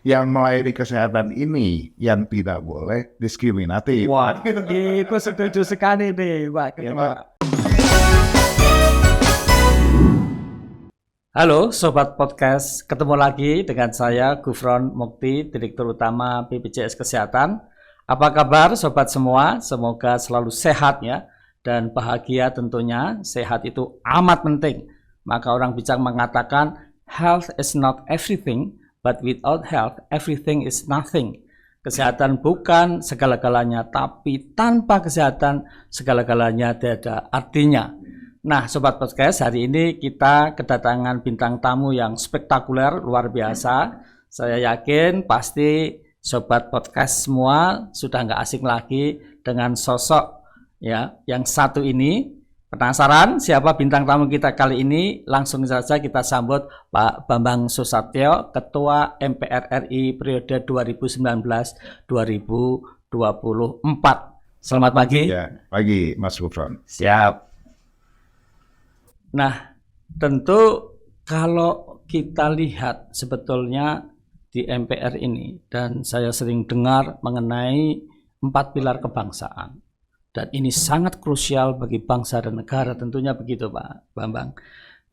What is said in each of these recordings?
yang melayani kesehatan ini yang tidak boleh diskriminatif. Wah, itu setuju sekali nih, Pak. Halo Sobat Podcast, ketemu lagi dengan saya Gufron Mukti, Direktur Utama BPJS Kesehatan. Apa kabar Sobat semua? Semoga selalu sehat ya, dan bahagia tentunya. Sehat itu amat penting. Maka orang bijak mengatakan, health is not everything, but without health, everything is nothing. Kesehatan bukan segala-galanya, tapi tanpa kesehatan segala-galanya tidak ada artinya. Nah, Sobat Podcast, hari ini kita kedatangan bintang tamu yang spektakuler, luar biasa. Saya yakin pasti Sobat Podcast semua sudah nggak asing lagi dengan sosok ya yang satu ini. Penasaran siapa bintang tamu kita kali ini? Langsung saja kita sambut Pak Bambang Susatyo, Ketua MPR RI periode 2019-2024. Selamat pagi. Ya, pagi Mas Gufron. Siap. Nah, tentu kalau kita lihat sebetulnya di MPR ini, dan saya sering dengar mengenai 4 pilar kebangsaan. Dan ini sangat krusial bagi bangsa dan negara, tentunya begitu Pak Bambang.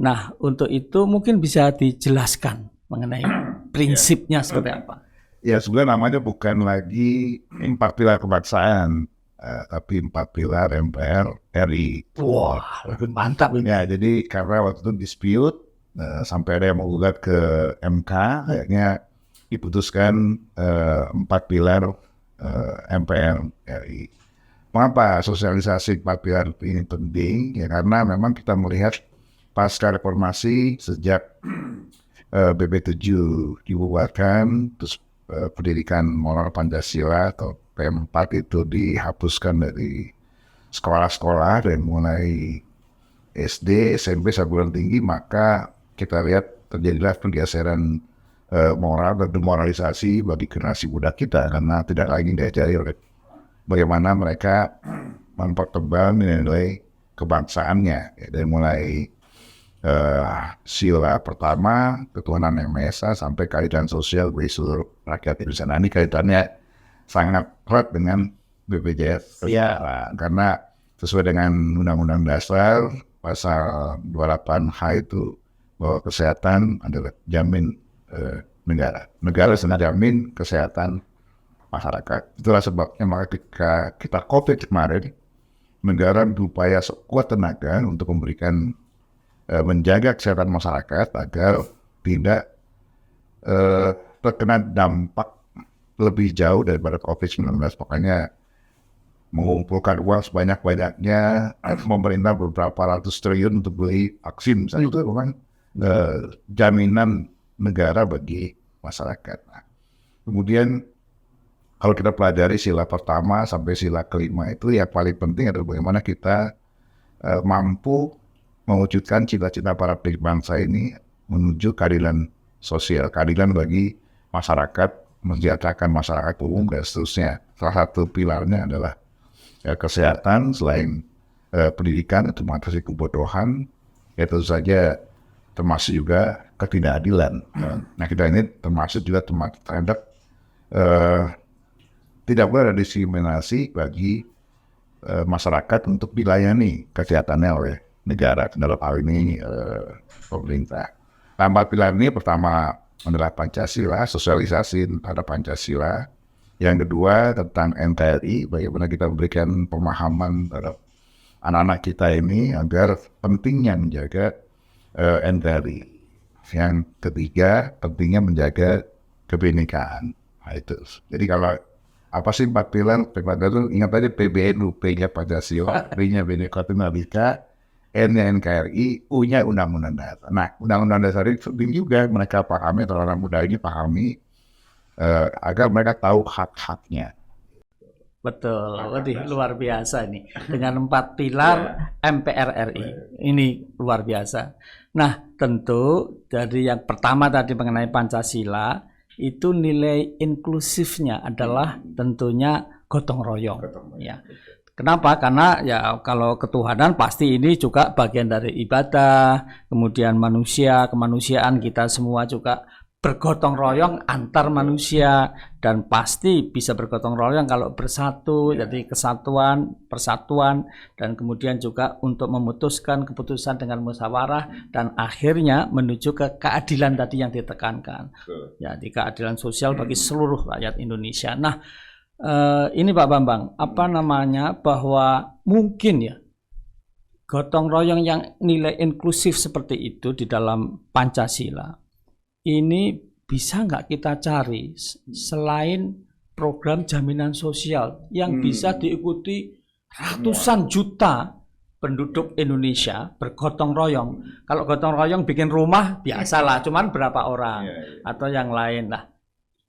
Nah, untuk itu mungkin bisa dijelaskan mengenai prinsipnya seperti apa? Ya, sebenarnya namanya bukan lagi 4 pilar kebangsaan, tapi 4 pilar MPR RI. Wah, mantap ini. Ya, jadi karena waktu itu dispute, sampai ada yang menggugat ke MK, akhirnya diputuskan 4 pilar MPR RI. Mengapa sosialisasi 4 pilar ini penting? Ya karena memang kita melihat pasca reformasi sejak BP7 dibubarkan, terus pendidikan moral Pancasila atau P4 itu dihapuskan dari sekolah-sekolah dan mulai SD, SMP, perguruan tinggi, maka kita lihat terjadilah pergeseran moral dan demoralisasi bagi generasi muda kita karena tidak lagi diajari oleh bagaimana mereka mempertebal nilai kebangsaannya ya, dari mulai sila pertama ketuhanan yang Maha Esa sampai keadilan sosial bagi seluruh rakyat Indonesia. Nah, ini kaitannya sangat erat dengan BPJS karena sesuai dengan Undang-Undang Dasar pasal 28H itu bahwa kesehatan adalah jamin negara. Negara sedang jamin kesehatan masyarakat. Itulah sebabnya maka ketika kita COVID kemarin, negara berupaya sekuat tenaga untuk memberikan menjaga kesehatan masyarakat agar tidak terkena dampak lebih jauh daripada COVID-19. Makanya mengumpulkan uang sebanyak-banyaknya, pemerintah beberapa ratus triliun untuk beli vaksin. Misalnya itu bukan jaminan negara bagi masyarakat. Nah, kemudian kalau kita pelajari sila pertama sampai sila kelima itu yang paling penting adalah bagaimana kita mampu mewujudkan cita-cita para pendiri bangsa ini menuju keadilan sosial, keadilan bagi masyarakat, mensejahterakan masyarakat umum dan seterusnya. Salah satu pilarnya adalah kesehatan, selain pendidikan itu mengatasi kebodohan, ya tentu saja termasuk juga ketidakadilan. Nah, kita ini termasuk juga terhadap tidak boleh ada diskriminasi bagi masyarakat untuk dilayani kesehatannya oleh negara, dalam hal ini pemerintah. Nah, 4 pilar ini pertama adalah Pancasila, sosialisasi terhadap Pancasila. Yang kedua tentang NKRI, bagaimana kita memberikan pemahaman terhadap anak-anak kita ini agar pentingnya menjaga NKRI. Yang ketiga, pentingnya menjaga kebinekaan. Nah, itu. Jadi kalau apa sih 4 pilar? Itu ingat aja PBNU, P-nya Pancasila, B-nya Bhinneka Tunggal Ika, N-nya NKRI, U-nya Undang-Undang Dasar. Nah, Undang-Undang Dasar itu penting juga mereka pahami, atau orang muda ini pahami, agar mereka tahu hak-haknya. Betul, luar biasa ini. Dengan 4 pilar MPR RI, ini luar biasa. Nah, tentu dari yang pertama tadi mengenai Pancasila, itu nilai inklusifnya adalah tentunya gotong royong. Ya. Kenapa? Karena ya kalau ketuhanan pasti ini juga bagian dari ibadah, kemudian manusia, kemanusiaan kita semua juga bergotong royong antar manusia, dan pasti bisa bergotong royong kalau bersatu, jadi kesatuan, persatuan, dan kemudian juga untuk memutuskan keputusan dengan musyawarah dan akhirnya menuju ke keadilan tadi yang ditekankan. Jadi keadilan sosial bagi seluruh rakyat Indonesia. Nah, ini Pak Bambang, apa namanya, bahwa mungkin ya gotong royong yang nilai inklusif seperti itu di dalam Pancasila ini bisa nggak kita cari selain program jaminan sosial yang bisa diikuti ratusan juta penduduk Indonesia bergotong royong. Kalau gotong royong bikin rumah biasalah, cuman berapa orang atau yang lain. Nah,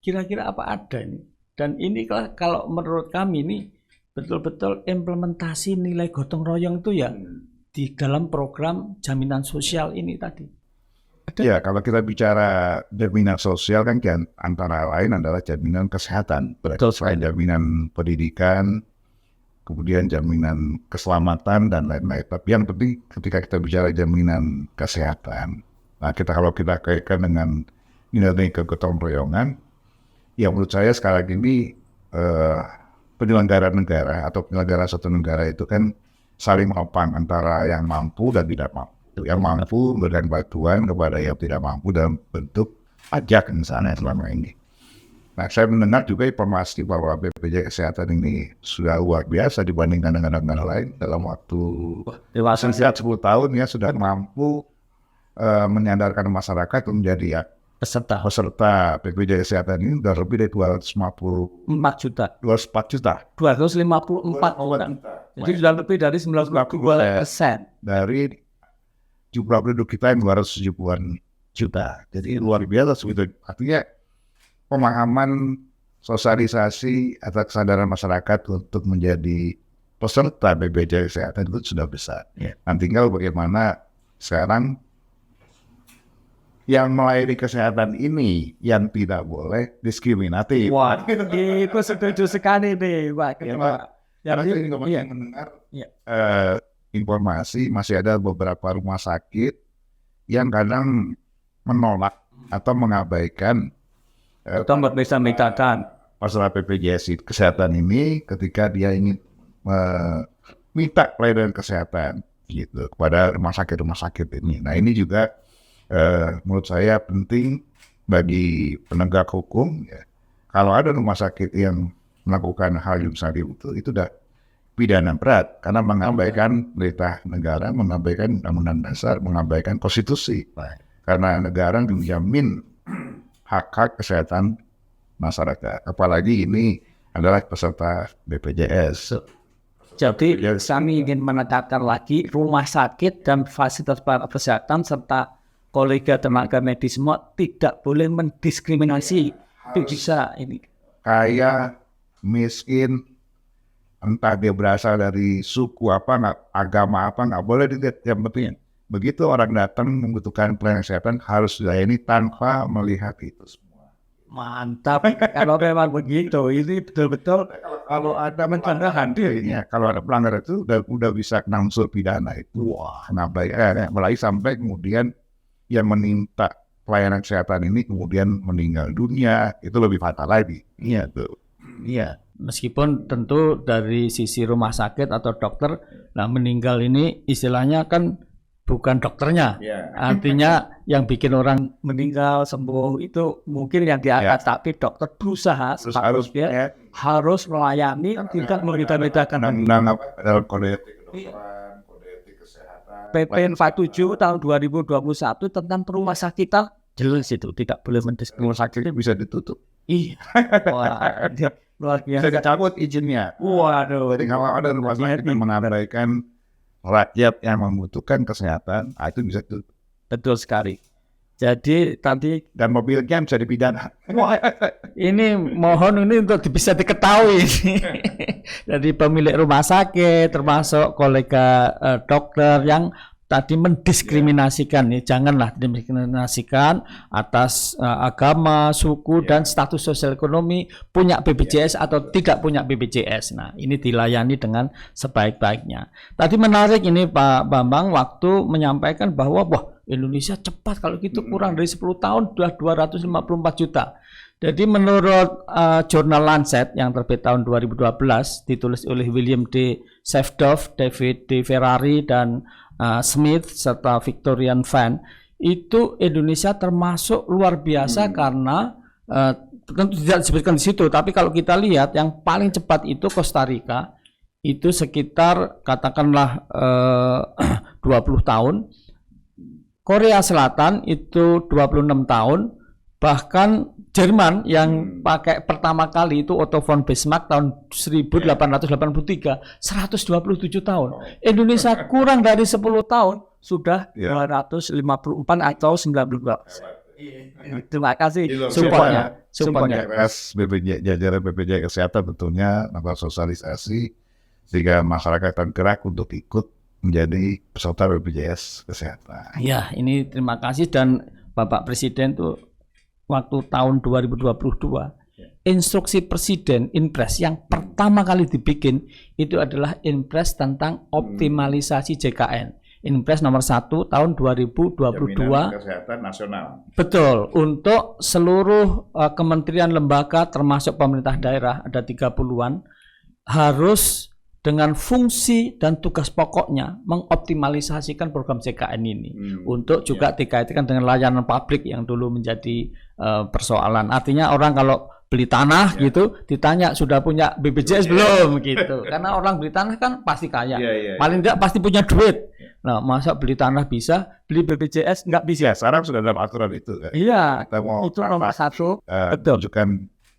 kira-kira apa ada ini? Dan ini kalau menurut kami ini betul-betul implementasi nilai gotong royong itu ya di dalam program jaminan sosial ini tadi. Ya, kalau kita bicara jaminan sosial kan antara lain adalah jaminan kesehatan, selain jaminan pendidikan, kemudian jaminan keselamatan dan lain-lain. Tapi yang penting ketika kita bicara jaminan kesehatan, nah kalau kita kaitkan dengan nilai kegotong royongan, ya menurut saya sekarang ini penyelenggara negara atau penyelenggara satu negara itu kan saling menopang antara yang mampu dan tidak mampu. Yang mampu memberikan bantuan kepada yang tidak mampu dalam bentuk pajak misalnya selama ini. Nah, saya mendengar juga informasi bahwa BPJS Kesehatan ini sudah luar biasa dibandingkan dengan negara lain dalam waktu dewasa 10 tahun ya sudah mampu menyandarkan masyarakat menjadi ya peserta BPJS Kesehatan ini sudah lebih dari 254 juta. Jadi sudah lebih dari 92% dari jumlah penduduk kita yang 270-an juta. Jadi luar biasa sebetulnya. Artinya pemahaman, sosialisasi atau kesadaran masyarakat untuk menjadi peserta BPJS Kesehatan itu sudah besar. Nah, tinggal bagaimana sekarang yang melayani kesehatan ini yang tidak boleh diskriminatif. Wah, itu setuju sekali nih, Pak. Karena saya juga masih mendengar informasi masih ada beberapa rumah sakit yang kadang menolak atau mengabaikan atau bisa mintakan masalah BPJS Kesehatan ini ketika dia ingin minta pelayanan kesehatan gitu kepada rumah sakit ini. Nah, ini juga menurut saya penting bagi penegak hukum ya. Kalau ada rumah sakit yang melakukan hal yang seperti itu udah pidana berat karena mengabaikan perintah negara, mengabaikan undang-undang dasar, mengabaikan konstitusi. Karena negara menjamin hak-hak kesehatan masyarakat. Apalagi ini adalah peserta BPJS. Jadi kami ingin menekankan lagi rumah sakit dan fasilitas kesehatan serta kolega tenaga medis semua tidak boleh mendiskriminasi. Itu bisa ini. Kaya, miskin, entah dia berasal dari suku apa, agama apa, nggak boleh dilihat. Yang penting begitu orang datang membutuhkan pelayanan kesehatan harus dilayani tanpa melihat itu semua. Mantap. Kalau memang begitu, ini betul-betul kalau ada pelanggaran ya, kalau ada pelanggaran itu udah bisa kena unsur pidana itu. Wah, apalagi sampai kemudian yang meminta pelayanan kesehatan ini kemudian meninggal dunia, itu lebih fatal lagi. Iya tuh. Iya. Meskipun tentu dari sisi rumah sakit atau dokter, nah meninggal ini istilahnya kan bukan dokternya, artinya yang bikin orang meninggal sembuh itu mungkin yang di atas, tapi dokter berusaha harus melayani, tidak membeda-bedakan. Dalam kode etik kesehatan PP 47 tahun 2021 tentang rumah sakitan jelas itu tidak boleh mendiskriminasi. Rumah sakitnya bisa ditutup. Iya. Wah, luar biasa. Saya cabut izinnya. Waduh. Jadi kalau ada rumah sakit yang mengabaikan rakyat yang membutuhkan kesehatan, itu bisa tutup. Betul sekali. Jadi tadi dan mobilnya bisa dipidana. Wah, ini mohon ini untuk bisa diketahui. Jadi pemilik rumah sakit termasuk kolega dokter yang tadi mendiskriminasikan, janganlah diskriminasikan atas agama, suku, dan status sosial ekonomi, punya BPJS atau tidak punya BPJS. Nah, ini dilayani dengan sebaik-baiknya. Tadi menarik ini Pak Bambang waktu menyampaikan bahwa Indonesia cepat kalau gitu, kurang dari 10 tahun sudah 254 juta. Jadi menurut jurnal Lancet yang terbit tahun 2012, ditulis oleh William D. Sefdorf, David D. Ferrari, dan Smith, serta Victorian Fan, itu Indonesia termasuk luar biasa karena tentu tidak disebutkan di situ, tapi kalau kita lihat yang paling cepat itu Costa Rica, itu sekitar katakanlah 20 tahun. Korea Selatan itu 26 tahun. Bahkan Jerman yang pakai pertama kali itu Otto von Bismarck tahun 1883, 127 tahun. Indonesia kurang dari 10 tahun sudah 254 atau 92. Terima kasih supportnya. Jajaran BPJS Kesehatan tentunya melakukan sosialisasi sehingga masyarakat akan gerak untuk ikut menjadi peserta BPJS Kesehatan. Ya, ini terima kasih, dan Bapak Presiden tuh waktu tahun 2022 instruksi Presiden Inpres yang pertama kali dibikin itu adalah Inpres tentang optimalisasi JKN. Inpres nomor 1 tahun 2022. Jaminan Kesehatan Nasional. Betul, untuk seluruh kementerian lembaga termasuk pemerintah daerah ada 30-an harus dengan fungsi dan tugas pokoknya mengoptimalisasikan program JKN ini untuk juga dikaitkan dengan layanan publik yang dulu menjadi persoalan. Artinya orang kalau beli tanah gitu ditanya sudah punya BPJS belum gitu, karena orang beli tanah kan pasti kaya, paling tidak pasti punya duit. Nah, masa beli tanah bisa, beli BPJS nggak bisa? Sekarang sudah dalam aturan itu. Iya, Kita mau itu nomor 1. betul. Tunjukkan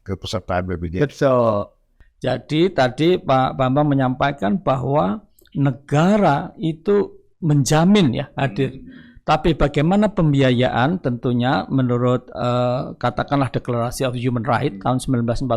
kepesertaan BPJS. Betul. Jadi tadi Pak Bambang menyampaikan bahwa negara itu menjamin ya hadir. Tapi bagaimana pembiayaan tentunya menurut katakanlah Declaration of Human Rights tahun 1948,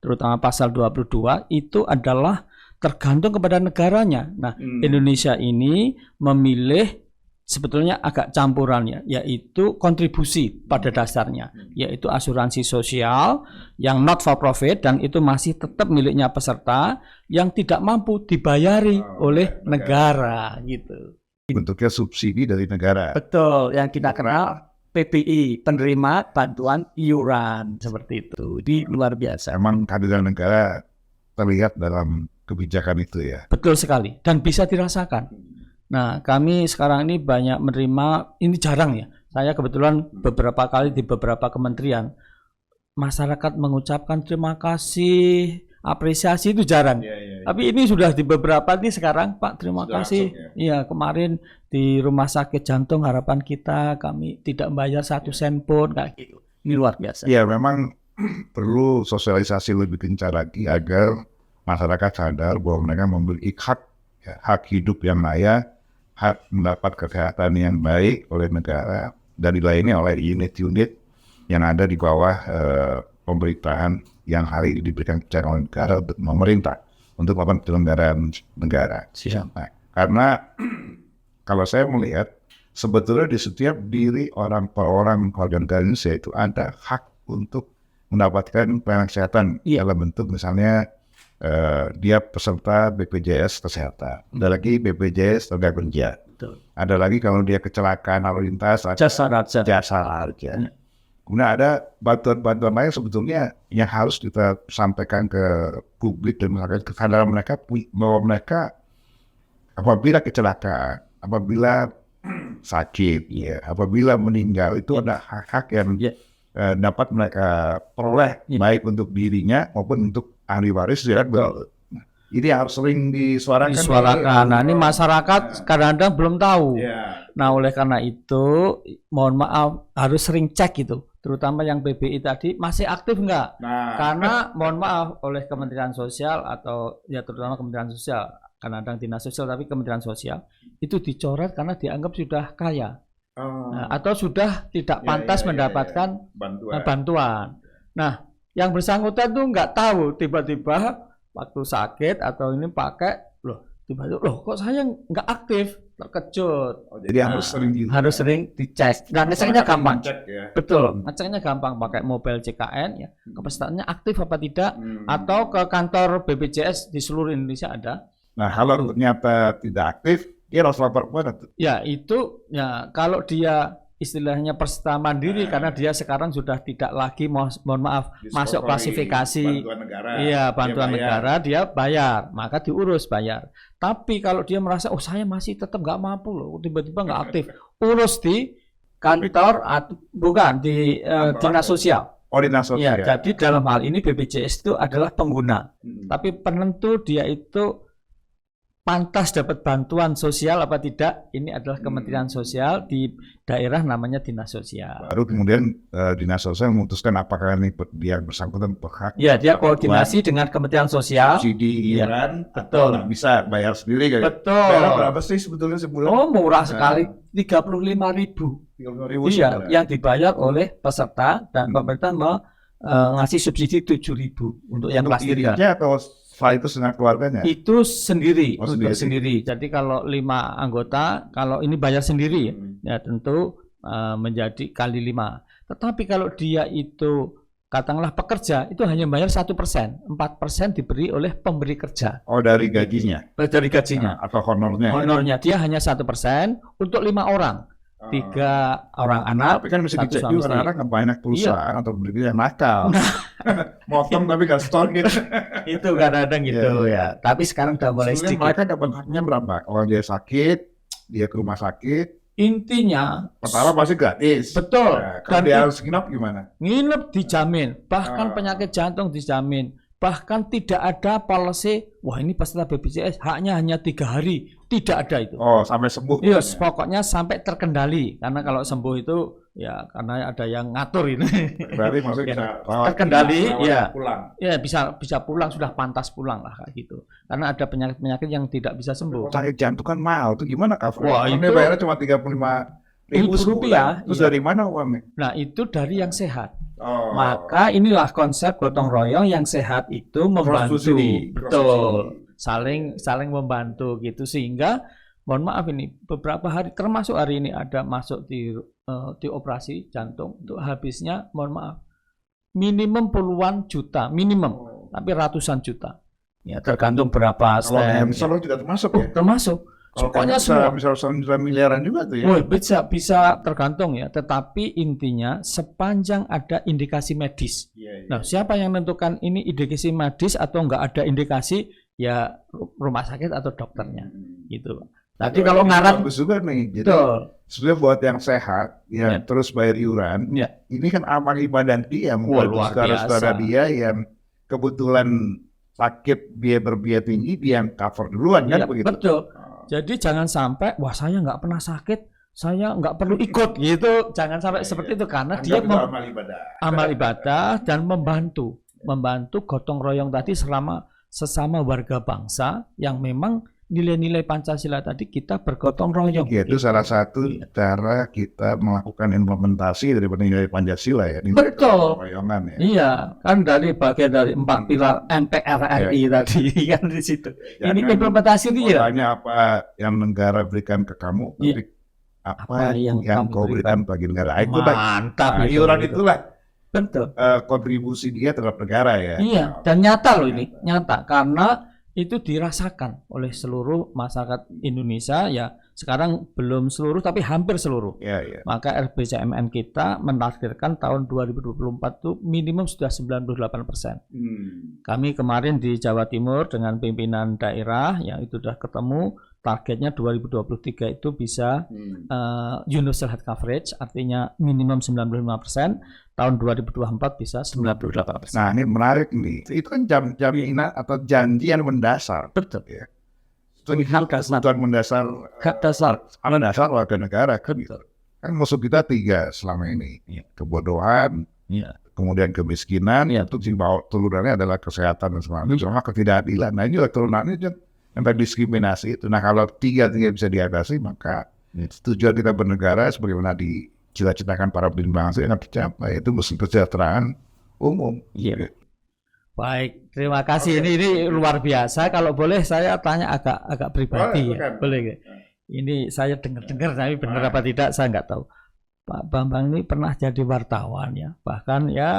terutama pasal 22, itu adalah tergantung kepada negaranya. Nah, Indonesia ini memilih sebetulnya agak campurannya, yaitu kontribusi pada dasarnya, yaitu asuransi sosial yang not for profit, dan itu masih tetap miliknya peserta yang tidak mampu dibayari oleh negara gitu. Bentuknya subsidi dari negara. Betul, yang kita kenal PBI, penerima bantuan iuran, seperti itu. Di luar biasa. Emang kehadiran negara terlihat dalam kebijakan itu ya. Betul sekali, dan bisa dirasakan. Nah, kami sekarang ini banyak menerima, ini jarang ya. Saya kebetulan beberapa kali di beberapa kementerian, masyarakat mengucapkan terima kasih, apresiasi itu jarang. Tapi ini sudah di beberapa ini sekarang, Pak, terima kasih. Iya, kemarin di Rumah Sakit Jantung Harapan Kita, kami tidak membayar 1 sen pun, kayak gitu. Ini luar biasa. Ya, memang perlu sosialisasi lebih gencar lagi agar masyarakat sadar bahwa mereka memiliki hak hidup yang layak, hak mendapat kesehatan yang baik oleh negara dan dilayani oleh unit-unit yang ada di bawah pemerintahan yang hari ini diberikan kepercayaan oleh negara untuk pemerintah untuk melakukan penyelenggaraan negara. Nah, karena kalau saya melihat sebetulnya di setiap diri orang per orang warga negara Indonesia itu ada hak untuk mendapatkan pelayanan kesehatan dalam bentuk misalnya dia peserta BPJS Kesehatan, ada lagi BPJS Tenaga Kerja, ada lagi kalau dia kecelakaan lalu lintas, jasa harga. Kemudian ada bantuan-bantuan lain sebetulnya yang harus kita sampaikan ke publik dan masyarakat, kesadaran mereka bahwa mereka apabila kecelakaan, apabila sakit, apabila meninggal itu ada hak-hak yang dapat mereka peroleh baik untuk dirinya maupun untuk ahli waris. Ini harus sering disuarakan. Nah, ini masyarakat kadang-kadang belum tahu. Nah, oleh karena itu mohon maaf harus sering cek itu, terutama yang BBI tadi masih aktif enggak? Karena mohon maaf oleh Kementerian Sosial atau ya terutama Kementerian Sosial, kadang-kadang Dinas Sosial tapi Kementerian Sosial itu dicoret karena dianggap sudah kaya. Nah, atau sudah tidak pantas mendapatkan bantuan. Nah, yang bersangkutan tuh nggak tahu, tiba-tiba waktu sakit atau ini pakai tiba-tiba kok saya nggak aktif, terkejut. Jadi harus sering dicek. Dan ngeceknya gampang. Betul, ngeceknya gampang pakai mobile JKN ya. Kepesertaannya aktif apa tidak, atau ke kantor BPJS di seluruh Indonesia ada. Nah, kalau ternyata tidak aktif, Dia harus lapor kemana tuh? Ya itu ya kalau dia istilahnya peserta mandiri karena dia sekarang sudah tidak lagi mohon maaf masuk klasifikasi bantuan negara. iya bantuan Dia bayar. negara dia bayar maka diurus bayar. Tapi kalau dia merasa oh saya masih tetap nggak mampu loh tiba-tiba nggak aktif urus di kantor bukan di dinas sosial. Oh, dinas Ya, sosial. jadi dalam hal ini BPJS itu adalah pengguna. Tapi penentu dia itu pantas dapat bantuan sosial apa tidak, ini adalah Kementerian Sosial di daerah namanya Dinas Sosial. Baru kemudian dinas sosial memutuskan apakah ini dia bersangkutan berhak Ya, dia koordinasi dengan Kementerian Sosial. subsidi Iya, iuran betul. atau bisa bayar sendiri kayak. Betul. Bayar berapa sih sebetulnya sebulan? Oh, murah sekali, 35.000. 30.000 Iya, sebulan. yang dibayar oleh peserta dan pemerintah ngasih subsidi 7.000 untuk yang kelas 3. dirinya atau setelah itu dengan keluarganya? Itu sendiri, Oh, untuk sendiri. sendiri. Jadi kalau 5 anggota, kalau ini bayar sendiri, ya tentu menjadi kali 5. Tetapi kalau dia itu katakanlah pekerja, itu hanya bayar 1%, 4% diberi oleh pemberi kerja Oh, dari gajinya dari gajinya. atau honornya? Honornya dia hanya 1% untuk 5 orang, 3 orang anak. Tapi kan bisa satu dicek suami juga istri. karena kan banyak perusahaan atau pemberi yang nakal. Motong tapi nggak store gitu. Itu kadang-kadang gitu ya. Tapi sekarang udah mulai Sebenarnya sedikit. mereka dapat haknya berapa? Kalau dia sakit, dia ke rumah sakit, Intinya pertama pasti gratis. betul. Nah, kalau Dan dia harus nginap gimana? nginep dijamin, bahkan Ah. penyakit jantung dijamin, bahkan tidak ada policy, wah ini peserta BPJS haknya hanya 3 hari, tidak ada itu. Oh, sampai sembuh. Iya, pokoknya sampai terkendali, karena kalau sembuh itu ya karena ada yang ngatur ini. Berarti maksudnya bisa rawat Terkendali, rawat iya. pulang. Ya bisa pulang, sudah pantas pulang lah kayak gitu. Karena ada penyakit-penyakit yang tidak bisa sembuh. Sakit jantung kan mahal tuh gimana cover? Wah, Ini itu- bayarnya cuma 35.000 Ribu rupiah, sebulan. Terus iya. dari mana uangnya? Nah itu dari yang sehat. Oh. Maka inilah konsep gotong royong yang sehat itu membantu, subsidi. betul, saling membantu gitu sehingga mohon maaf ini beberapa hari termasuk hari ini ada masuk di operasi jantung untuk habisnya mohon maaf minimum puluhan juta minimum tapi ratusan juta ya tergantung berapa Kalau stem cancer juga termasuk ya? termasuk Kalau pokoknya cancer semua. bisa ratusan juta miliaran juga tuh ya? Oh, bisa tergantung ya. Tetapi intinya sepanjang ada indikasi medis. Iya, iya. Nah, siapa yang menentukan ini indikasi medis atau enggak ada indikasi? Ya rumah sakit atau dokternya, gitu. Tadi kalau ngarat, bagus juga nih. Jadi betul. sebenarnya buat yang sehat, ya Ya. terus bayar iuran. Ya. Ini kan amal ibadah dia, Wah, membantu luar saudara-saudara biasa. dia yang kebetulan sakit biaya berbiaya tinggi, dia yang cover duluan kan Ya, begitu. betul. Jadi jangan sampai, wah saya nggak pernah sakit, saya nggak perlu ikut gitu. Jangan sampai seperti itu karena dia Anggap itu amal ibadah. amal ibadah dan membantu gotong royong tadi sesama warga bangsa yang memang nilai-nilai Pancasila tadi kita bergotong royong. Ya, itu salah satu cara kita melakukan implementasi daripada nilai Pancasila ya. Ini Betul. royongan ya. Iya, kan dari bagian dari 4 pilar MPRRI tadi kan di situ. Ini Jangan implementasi dia. Makanya apa yang negara berikan ke kamu, Iya. tapi apa Apa yang yang kamu kau berikan bagi negara. Itu Mantap. itu. iuran itulah Betul. kontribusi dia terhadap negara ya. Iya, dan nyata loh ini, nyata karena itu dirasakan oleh seluruh masyarakat Indonesia ya. Sekarang belum seluruh tapi hampir seluruh. Ya, ya. Maka RBCMN kita menargetkan tahun 2024 itu minimum sudah 98%. Kami kemarin di Jawa Timur dengan pimpinan daerah yang itu sudah ketemu targetnya 2023 itu bisa universal health coverage artinya minimum 95%, tahun 2024 bisa 98%. Nah, ini menarik nih. Itu kan jaminan atau janjian mendasar. Betul. Ya. Hak dasar. Kebutuhan mendasar Hak dasar. dasar warga negara kan gitu. Kan musuh kita 3 selama ini. Iya. Kebodohan, Iya. kemudian kemiskinan, Iya. itu di bawah turunannya adalah kesehatan dan sebagainya, sama ketidakadilan. Nah, ini juga turunannya sampai diskriminasi itu. Nah, kalau tiga bisa diatasi, maka tujuan kita bernegara sebagaimana dicita-citakan para pemimpin bangsa yang tercapai, itu kesejahteraan umum. Iya. Baik, terima kasih. Ini luar biasa. Kalau boleh saya tanya agak pribadi ya. Boleh nggak? Ini saya dengar-dengar, tapi benar apa tidak saya nggak tahu. Pak Bambang ini pernah jadi wartawan ya, bahkan ya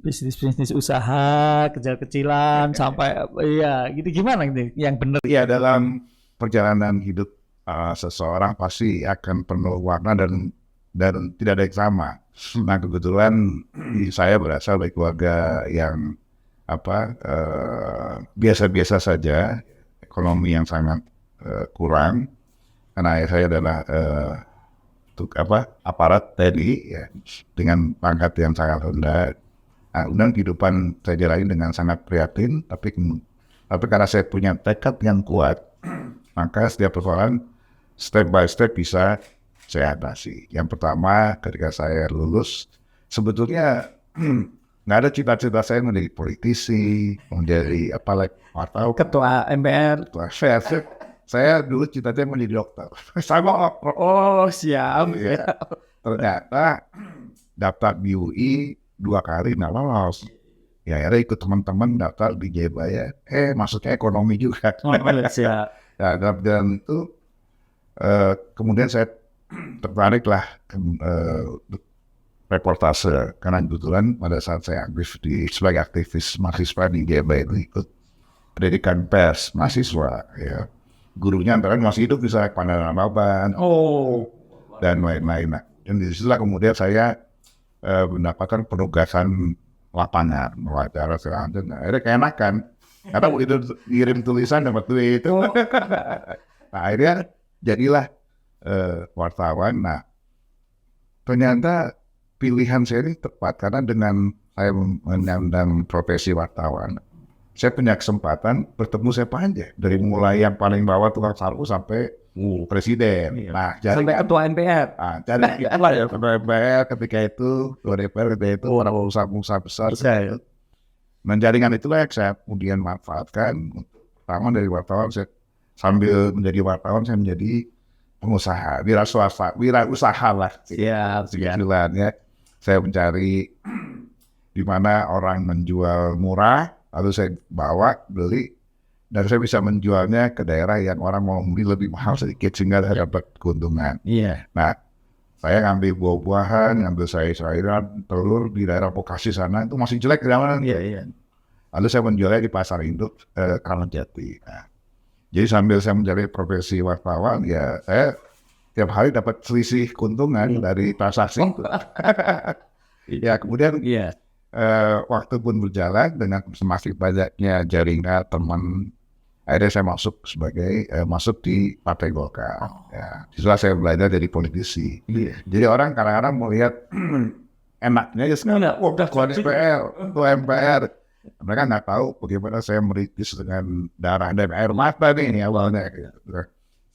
bisnis usaha kecil-kecilan sampai ya gitu gimana ini yang benar? Ya, dalam perjalanan hidup seseorang pasti akan penuh warna dan tidak ada yang sama. Nah kebetulan saya berasal dari keluarga yang biasa-biasa saja, ekonomi yang sangat kurang. Karena ayah saya adalah aparat TNI ya, dengan pangkat yang sangat rendah. Nah, kemudian kehidupan saya jalani dengan sangat prihatin, tapi karena saya punya tekad yang kuat, maka setiap persoalan step by step bisa saya atasi. Yang pertama, ketika saya lulus, sebetulnya nggak ada cita-cita saya menjadi politisi, menjadi wartawan, Ketua MPR. saya dulu cita-cita menjadi dokter. Sama. Oh, siap. Ya. Ternyata daftar di UI 2 kali nggak lolos. Ya akhirnya ikut teman-teman daftar di Jayabaya. Masuknya ekonomi juga. Oh, siap. Ya, dan itu kemudian saya tertarik lah reportase, karena kebetulan pada saat saya aktif sebagai aktivis mahasiswa di Jayabaya itu ikut pendidikan pers mahasiswa, ya. Gurunya antara masih hidup, bisa Pandangan Ababan, dan lain-lain. Dan disitulah kemudian saya mendapatkan penugasan lapangan, wawancara segala macam. Akhirnya keenakan, karena begitu kirim tulisan dapat duit. Nah akhirnya jadilah wartawan. Nah ternyata pilihan saya ini tepat, karena dengan saya menyandang profesi wartawan, saya punya kesempatan bertemu siapa aja, dari mulai yang paling bawah tukang sapu sampai presiden. Nah, Sampai ketua MPR. jadi itulah ya ketua MPR ketika itu, ketua DPR ketika itu, orang pengusaha besar. Dan jaringan itulah yang saya kemudian manfaatkan. Pertama dari wartawan, saya sambil menjadi wartawan saya menjadi pengusaha, wirausaha lah. Siap. Ya. Saya mencari di mana orang menjual murah, lalu saya beli, dan saya bisa menjualnya ke daerah yang orang mau beli lebih mahal sedikit sehingga saya dapat keuntungan. Iya. Nah, saya ngambil buah-buahan, ngambil sayur-sayuran, telur di daerah Bekasi sana itu masih jelek zaman. Iya. Lalu saya menjualnya di pasar induk Kramajati. Nah, jadi sambil saya mencari profesi wartawan, ya saya tiap hari dapat selisih keuntungan dari transaksi itu. Ya kemudian waktu pun berjalan dengan semakin banyaknya jaringan teman, akhirnya saya masuk di Partai Golkar. Ya, setelah saya belajar jadi politisi. Jadi orang kadang-kadang melihat enaknya ya sekarang, ketua MPR. Mereka nggak tahu bagaimana saya merintis dengan darah dan air mata nih awalnya.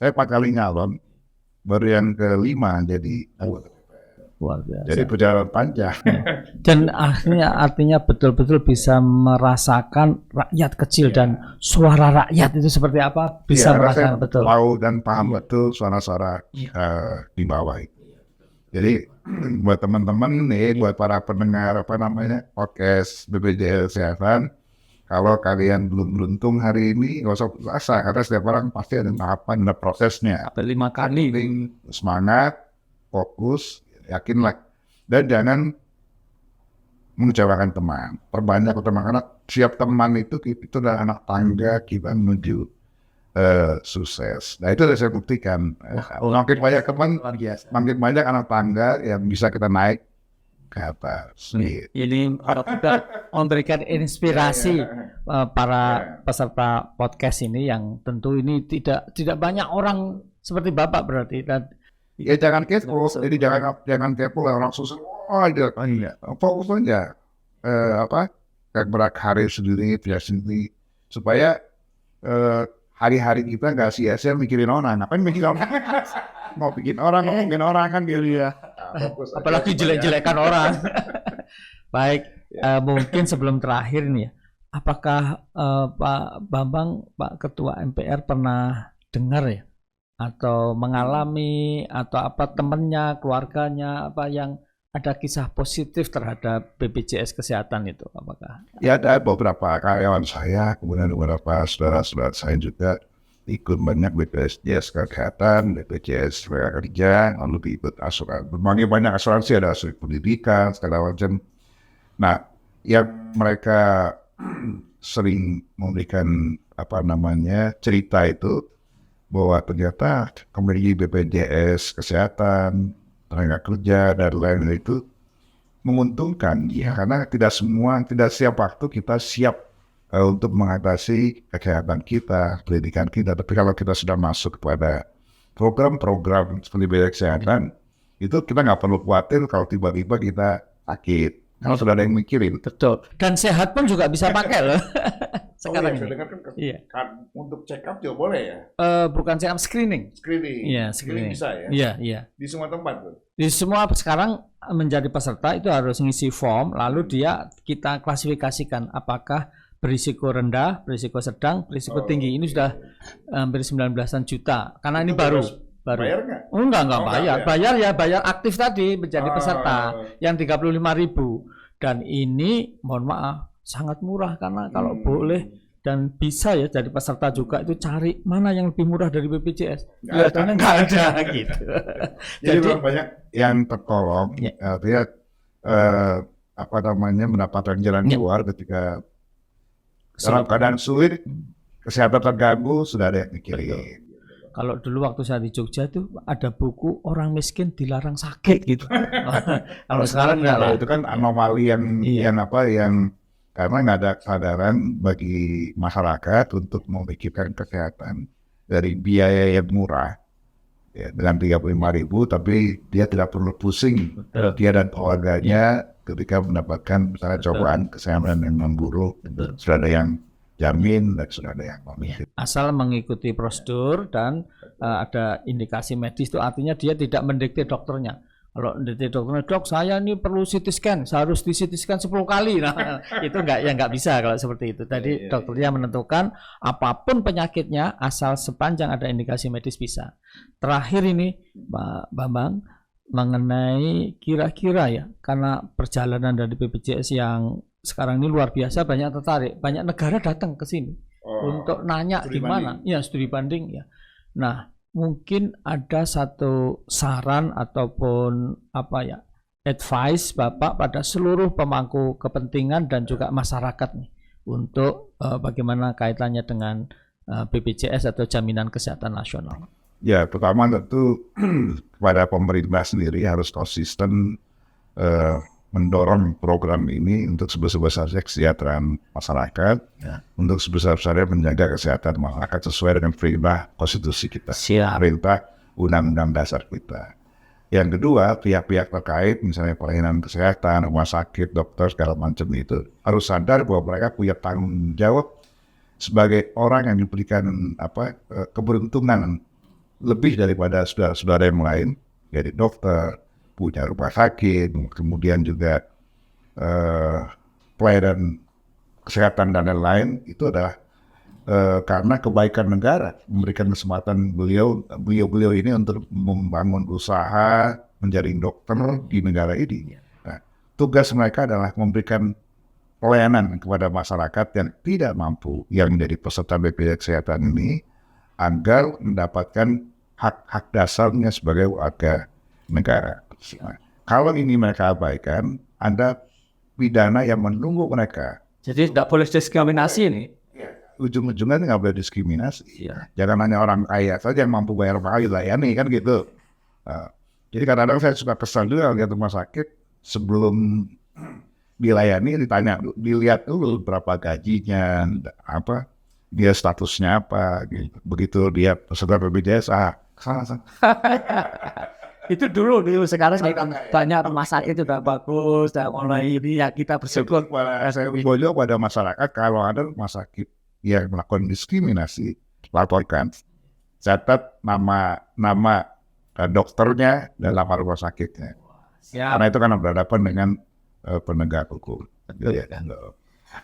Saya 4 kali nyalon, baru yang ke-5 jadi anggota. Luar biasa. Jadi perjalanan panjang. Dan artinya betul-betul bisa merasakan rakyat kecil dan suara rakyat itu seperti apa, bisa merasakan betul. Tahu dan paham betul suara-suara di bawah itu. Jadi buat teman-teman nih, buat para pendengar podcast BPJS Kesehatan, kalau kalian belum beruntung hari ini, nggak usah putus asa, karena setiap orang pasti ada tahapan, ada prosesnya. 5 kali. Semangat, fokus, yakinlah, dan jangan mengecewakan teman. Perbanyak teman, karena siap teman itu adalah anak tangga kita menuju sukses. Nah itu sudah saya buktikan. Makin banyak teman, makin banyak anak tangga yang bisa kita naik ke atas. Ini kita memberikan inspirasi para peserta podcast ini, yang tentu ini tidak banyak orang seperti Bapak berarti. Dan ya jangan kepo, jadi jangan kepo lah orang susah. Fokus aja kayak berak hari sendiri, supaya hari-hari kita nggak sia-sia mikirin orang. Ngapain mikirin orang? Mau bikin orang kan gitu ya. Apalagi jelek-jelekan orang. Baik, mungkin sebelum terakhir nih ya, apakah Pak Bambang, Pak Ketua MPR pernah dengar ya, atau mengalami, atau apa temannya, keluarganya, apa yang ada kisah positif terhadap BPJS Kesehatan itu, apakah? Ya ada beberapa karyawan saya, kemudian beberapa saudara-saudara saya juga ikut banyak BPJS Kesehatan, BPJS Kerja, lalu ikut asuransi, berbagai banyak asuransi, ada asuransi pendidikan, segala macam. Nah, yang mereka sering memberikan cerita itu, bahwa ternyata kembali BPJS kesehatan, tenaga kerja dan lain-lain itu menguntungkan ya, karena tidak setiap waktu kita siap untuk mengatasi kesehatan kita, pendidikan kita. Tapi kalau kita sudah masuk kepada program-program seperti biaya kesehatan, itu kita nggak perlu khawatir kalau tiba-tiba kita sakit. Kalau sudah ada yang mikirin. Betul. Dan sehat pun juga bisa pakai loh. Sekarang ini. Iya. Kan untuk check up juga boleh ya? Bukan check up, screening. Screening. Iya, Screening bisa ya? Iya, iya. Di semua tempat tuh? Di semua sekarang menjadi peserta itu harus ngisi form, lalu kita klasifikasikan apakah berisiko rendah, berisiko sedang, berisiko tinggi. Ini sudah hampir 19-an juta. Karena ini baru. Bayar nggak? Oh, enggak bayar. Bayar. Bayar aktif tadi menjadi peserta yang 35.000. Dan ini mohon maaf sangat murah, karena kalau boleh dan bisa ya jadi peserta juga itu cari mana yang lebih murah dari BPJS. Kelihatannya nggak ada gitu. Jadi banyak yang tertolong, Ya. artinya mendapatkan jalan keluar ketika dalam keadaan sulit, kesehatan terganggu, sudah ada yang mikirin. Kalau dulu waktu saya di Jogja tuh ada buku orang miskin dilarang sakit gitu. Kalau sekarang enggak lah. Itu kan anomali yang karena nggak ada kesadaran bagi masyarakat untuk memikirkan kesehatan dari biaya yang murah ya, dengan 35.000, tapi dia tidak perlu pusing dia dan keluarganya ketika mendapatkan misalnya cobaan kesehatan yang memburuk. Sudah ada yang jamin dan sudah ada yang memikir. Asal mengikuti prosedur dan ada indikasi medis, itu artinya dia tidak mendikte dokternya. Kalau mendikte dokternya, dok saya ini perlu CT scan, harus di CT scan 10 kali. Nah, itu nggak bisa kalau seperti itu. Tadi dokternya menentukan apapun penyakitnya asal sepanjang ada indikasi medis bisa. Terakhir ini Pak Bambang, mengenai kira-kira ya, karena perjalanan dari BPJS yang sekarang ini luar biasa, banyak tertarik, banyak negara datang ke sini untuk nanya gimana, ya studi banding ya. Nah, mungkin ada satu saran ataupun advice Bapak pada seluruh pemangku kepentingan dan juga masyarakat nih untuk bagaimana kaitannya dengan BPJS atau Jaminan Kesehatan Nasional. Ya, pertama tentu kepada pemerintah sendiri harus konsisten mendorong program ini untuk sebesar-besarnya kesejahteraan masyarakat, untuk sebesar-besarnya menjaga kesehatan masyarakat sesuai dengan perintah konstitusi kita, perintah undang-undang dasar kita. Yang kedua, pihak-pihak terkait, misalnya pelayanan kesehatan, rumah sakit, dokter, segala macam itu, harus sadar bahwa mereka punya tanggung jawab sebagai orang yang diberikan keberuntungan lebih daripada saudara-saudara yang lain, jadi dokter, punya rumah sakit, kemudian juga pelayanan kesehatan dan lain-lain, itu adalah karena kebaikan negara memberikan kesempatan beliau ini untuk membangun usaha menjadi dokter di negara ini. Nah, tugas mereka adalah memberikan pelayanan kepada masyarakat yang tidak mampu, yang menjadi peserta BPJS Kesehatan ini, agar mendapatkan hak-hak dasarnya sebagai warga negara. Nah, kalau ini mereka abaikan, ada pidana yang menunggu mereka. Jadi tidak boleh diskriminasi nih. Ujung-ujungnya nggak boleh diskriminasi. Ya. Jangan hanya orang kaya saja yang mampu bayar mahal layani kan gitu. Jadi kadang-kadang saya suka kesal juga lihat rumah sakit sebelum dilayani dilihat dulu berapa gajinya, dia statusnya apa. Gitu. Begitu dia peserta BPJS, kesana. Itu dulu sekarang banyak rumah sakit sudah bagus, sudah mulai ini ya, kita bersyukur. Saya juga pada masyarakat, kalau ada rumah sakit yang melakukan diskriminasi, laporkan, catat nama dokternya dan nama rumah sakitnya. Siap. Karena itu kan berhadapan dengan penegak hukum.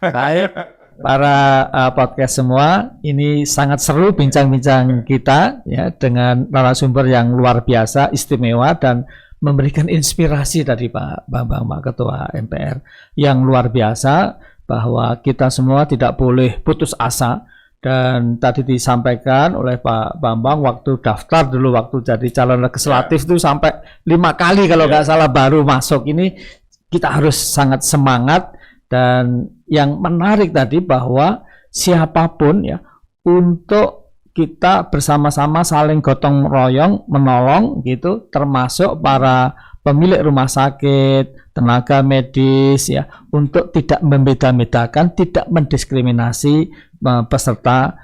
Baik, para podcast semua, ini sangat seru bincang-bincang kita ya dengan narasumber yang luar biasa, istimewa, dan memberikan inspirasi dari Pak Bambang, Pak Ketua MPR yang luar biasa, bahwa kita semua tidak boleh putus asa. Dan tadi disampaikan oleh Pak Bambang, waktu daftar dulu, waktu jadi calon legislatif itu sampai 5 kali kalau nggak salah baru masuk. Ini kita harus sangat semangat. Dan yang menarik tadi bahwa siapapun ya, untuk kita bersama-sama saling gotong royong menolong gitu, termasuk para pemilik rumah sakit, tenaga medis ya, untuk tidak membeda-bedakan, tidak mendiskriminasi peserta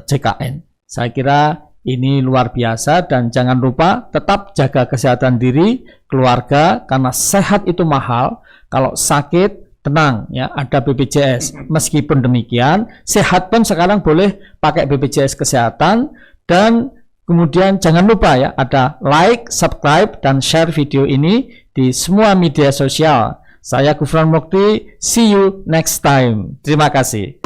CKN. Saya kira ini luar biasa, dan jangan lupa tetap jaga kesehatan diri, keluarga, karena sehat itu mahal. Kalau sakit, tenang ya, ada BPJS. Meskipun demikian, sehat pun sekarang boleh pakai BPJS kesehatan. Dan kemudian jangan lupa ya, ada like, subscribe, dan share video ini di semua media sosial. Saya Gufron Mukti, see you next time. Terima kasih.